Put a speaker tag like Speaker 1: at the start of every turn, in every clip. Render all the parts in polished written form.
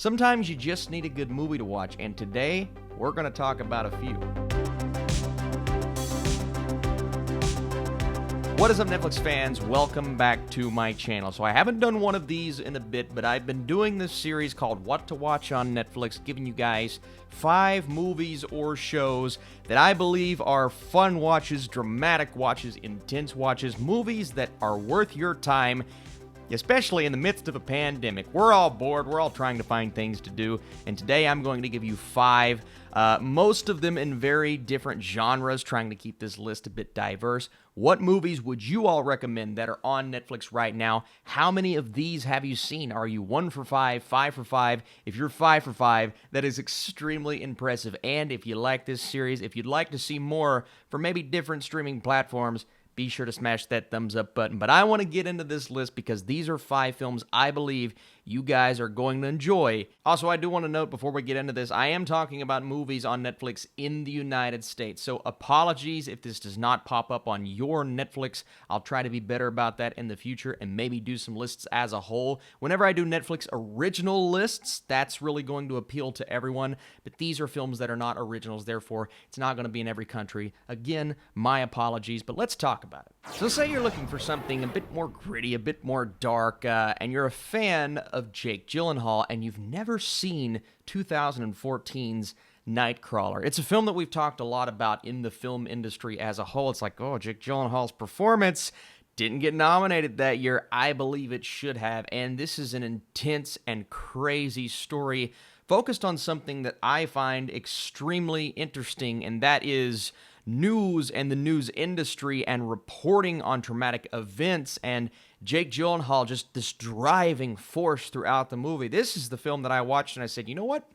Speaker 1: Sometimes you just need a good movie to watch, and today we're going to talk about a few. What is up, Netflix fans? Welcome back to my channel. So I haven't done one of these in a bit, but I've been doing this series called What to Watch on Netflix, giving you guys 5 movies or shows that I believe are fun watches, dramatic watches, intense watches, movies that are worth your time, especially in the midst of a pandemic. We're all bored, we're all trying to find things to do, and today I'm going to give you 5, most of them in very different genres, trying to keep this list a bit diverse. What movies would you all recommend that are on Netflix right now? How many of these have you seen? Are you 1 for 5, 5 for 5? If you're 5 for 5, that is extremely impressive. And if you like this series, if you'd like to see more from maybe different streaming platforms, be sure to smash that thumbs up button. But I want to get into this list because these are 5 films I believe you guys are going to enjoy. Also, I do want to note before we get into this, I am talking about movies on Netflix in the United States. So apologies if this does not pop up on your Netflix. I'll try to be better about that in the future and maybe do some lists as a whole. Whenever I do Netflix original lists, that's really going to appeal to everyone. But these are films that are not originals, therefore it's not going to be in every country. Again, my apologies, but let's talk about it. So say you're looking for something a bit more gritty, a bit more dark, and you're a fan of Jake Gyllenhaal, and you've never seen 2014's Nightcrawler. It's a film that we've talked a lot about in the film industry as a whole. It's like, oh, Jake Gyllenhaal's performance didn't get nominated that year. I believe it should have, and this is an intense and crazy story focused on something that I find extremely interesting, and that is news and the news industry and reporting on traumatic events, and Jake Gyllenhaal just this driving force throughout the movie. This is the film that I watched and I said, you know what?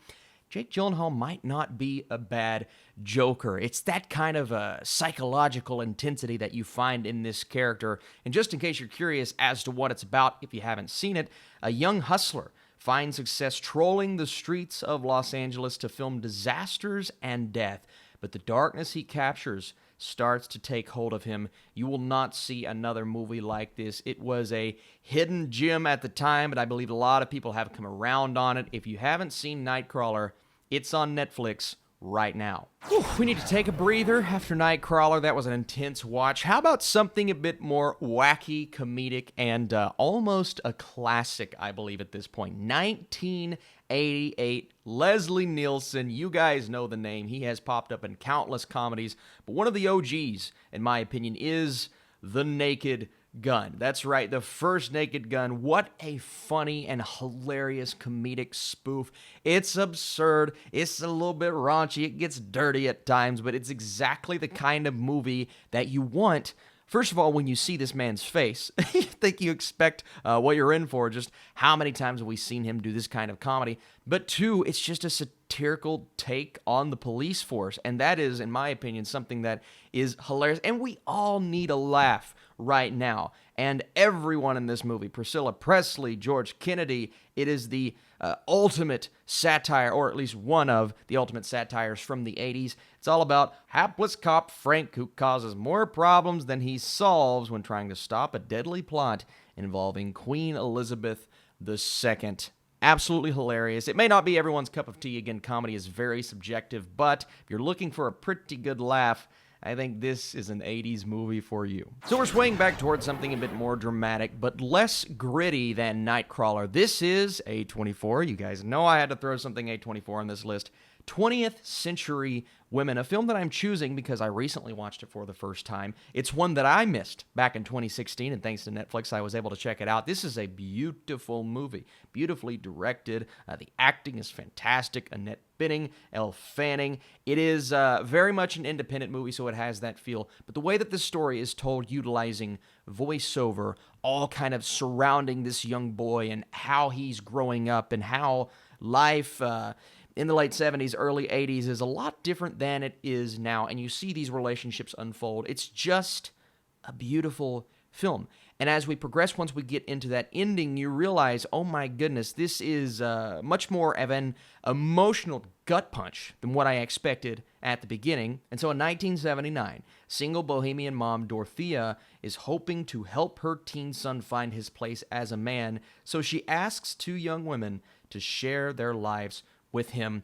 Speaker 1: Jake Gyllenhaal might not be a bad Joker. It's that kind of a psychological intensity that you find in this character. And just in case you're curious as to what it's about, if you haven't seen it, a young hustler finds success trolling the streets of Los Angeles to film disasters and death. But the darkness he captures starts to take hold of him. You will not see another movie like this. It was a hidden gem at the time, but I believe a lot of people have come around on it. If you haven't seen Nightcrawler, it's on Netflix right now. Whew, we need to take a breather after Nightcrawler. That was an intense watch. How about something a bit more wacky, comedic, and almost a classic, I believe, at this point. 1988, Leslie Nielsen. You guys know the name. He has popped up in countless comedies, but one of the OGs, in my opinion, is The Naked Gun. That's right, the first Naked Gun. What a funny and hilarious comedic spoof. It's absurd. It's a little bit raunchy. It gets dirty at times, but it's exactly the kind of movie that you want. First of all, when you see this man's face, you think you expect what you're in for. Just how many times have we seen him do this kind of comedy? But 2, it's just a satirical take on the police force. And that is, in my opinion, something that is hilarious. And we all need a laugh right now. And everyone in this movie, Priscilla Presley, George Kennedy, it is the ultimate satire, or at least one of the ultimate satires from the 80s. It's all about hapless cop Frank, who causes more problems than he solves when trying to stop a deadly plot involving Queen Elizabeth II. Absolutely hilarious. It may not be everyone's cup of tea. Again, comedy is very subjective, but if you're looking for a pretty good laugh, I think this is an 80s movie for you. So we're swaying back towards something a bit more dramatic, but less gritty than Nightcrawler. This is A24. You guys know I had to throw something A24 on this list. 20th Century Women, a film that I'm choosing because I recently watched it for the first time. It's one that I missed back in 2016, and thanks to Netflix, I was able to check it out. This is a beautiful movie, beautifully directed. The acting is fantastic. Annette Bening, Elle Fanning. It is very much an independent movie, so it has that feel. But the way that this story is told, utilizing voiceover, all kind of surrounding this young boy and how he's growing up and how life in the late 70s, early 80s is a lot different than it is now, and you see these relationships unfold. It's just a beautiful film. And as we progress, once we get into that ending, you realize, oh my goodness, this is much more of an emotional gut punch than what I expected at the beginning. And so in 1979, single bohemian mom Dorothea is hoping to help her teen son find his place as a man, so she asks 2 young women to share their lives with him.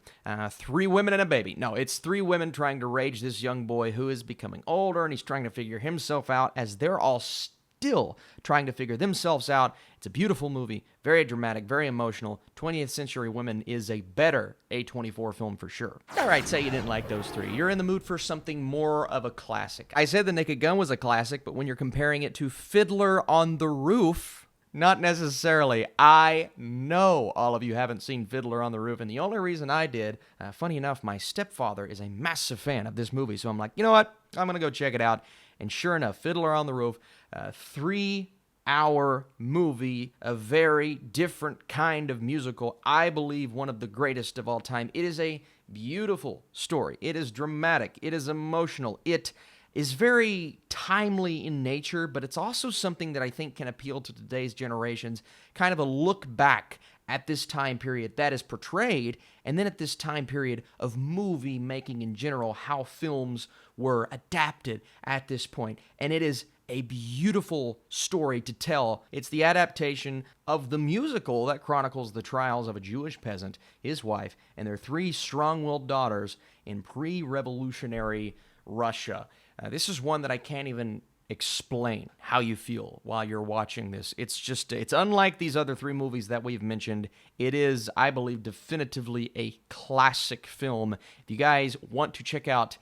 Speaker 1: 3 women and a baby. No, it's 3 women trying to raise this young boy who is becoming older, and he's trying to figure himself out as they're all still trying to figure themselves out. It's a beautiful movie, very dramatic, very emotional. 20th Century Women is a better A24 film for sure. All right, say you didn't like those 3. You're in the mood for something more of a classic. I said The Naked Gun was a classic, but when you're comparing it to Fiddler on the Roof, not necessarily. I know all of you haven't seen Fiddler on the Roof, and the only reason I did, funny enough, my stepfather is a massive fan of this movie, so I'm like, you know what? I'm going to go check it out. And sure enough, Fiddler on the Roof, 3-hour movie, a very different kind of musical. I believe one of the greatest of all time. It is a beautiful story. It is dramatic. It is emotional. It is very timely in nature, but it's also something that I think can appeal to today's generations, kind of a look back at this time period that is portrayed, and then at this time period of movie making in general, how films were adapted at this point. And it is a beautiful story to tell. It's the adaptation of the musical that chronicles the trials of a Jewish peasant, his wife, and their 3 strong-willed daughters in pre-revolutionary Russia. This is one that I can't even explain how you feel while you're watching this. It's unlike these other 3 movies that we've mentioned. It is, I believe, definitively a classic film. If you guys want to check out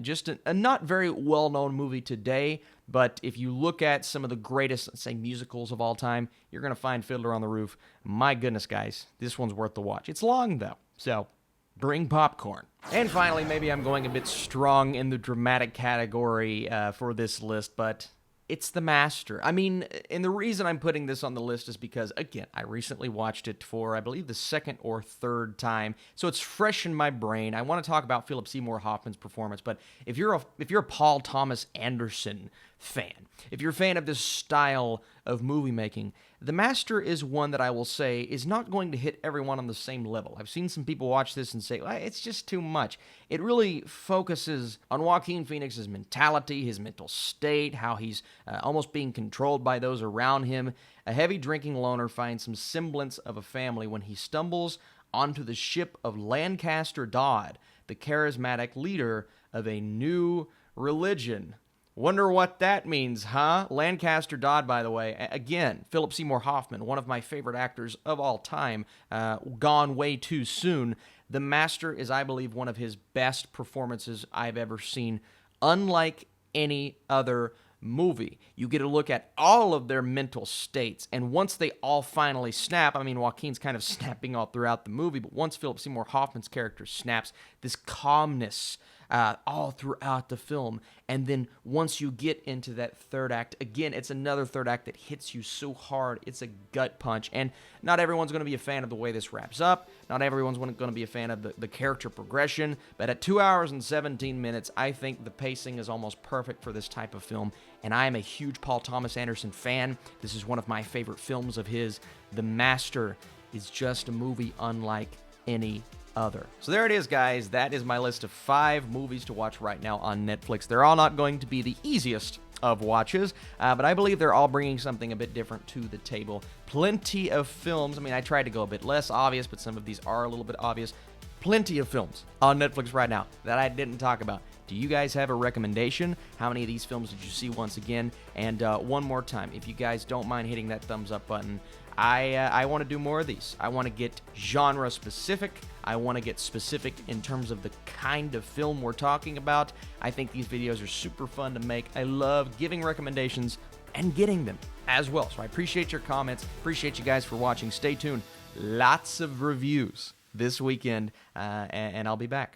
Speaker 1: just a not very well-known movie today, but if you look at some of the greatest, let's say, musicals of all time, you're going to find Fiddler on the Roof. My goodness, guys, this one's worth the watch. It's long, though, so bring popcorn. And finally, maybe I'm going a bit strong in the dramatic category for this list, but it's The Master. I mean, and the reason I'm putting this on the list is because, again, I recently watched it for, I believe, the 2nd or 3rd time, so it's fresh in my brain. I want to talk about Philip Seymour Hoffman's performance, but if you're a Paul Thomas Anderson fan, if you're a fan of this style of movie making, The Master is one that I will say is not going to hit everyone on the same level. I've seen some people watch this and say, well, it's just too much. It really focuses on Joaquin Phoenix's mentality, his mental state, how he's almost being controlled by those around him. A heavy drinking loner finds some semblance of a family when he stumbles onto the ship of Lancaster Dodd, the charismatic leader of a new religion. Wonder what that means, huh? Lancaster Dodd, by the way, again, Philip Seymour Hoffman, one of my favorite actors of all time, gone way too soon. The Master is, I believe, one of his best performances I've ever seen, unlike any other movie. You get a look at all of their mental states, and once they all finally snap, I mean, Joaquin's kind of snapping all throughout the movie, but once Philip Seymour Hoffman's character snaps, this calmness all throughout the film. And then once you get into that 3rd act, again, it's another 3rd act that hits you so hard. It's a gut punch. And not everyone's going to be a fan of the way this wraps up. Not everyone's going to be a fan of the character progression. But at 2 hours and 17 minutes, I think the pacing is almost perfect for this type of film. And I am a huge Paul Thomas Anderson fan. This is one of my favorite films of his. The Master is just a movie unlike any other. So there it is, guys. That is my list of 5 movies to watch right now on Netflix. They're all not going to be the easiest of watches, but I believe they're all bringing something a bit different to the table. Plenty of films. I mean, I tried to go a bit less obvious, but some of these are a little bit obvious. Plenty of films on Netflix right now that I didn't talk about. Do you guys have a recommendation? How many of these films did you see once again? And one more time, if you guys don't mind hitting that thumbs up button, I want to do more of these. I want to get genre specific. I want to get specific in terms of the kind of film we're talking about. I think these videos are super fun to make. I love giving recommendations and getting them as well. So I appreciate your comments. Appreciate you guys for watching. Stay tuned. Lots of reviews this weekend, and I'll be back.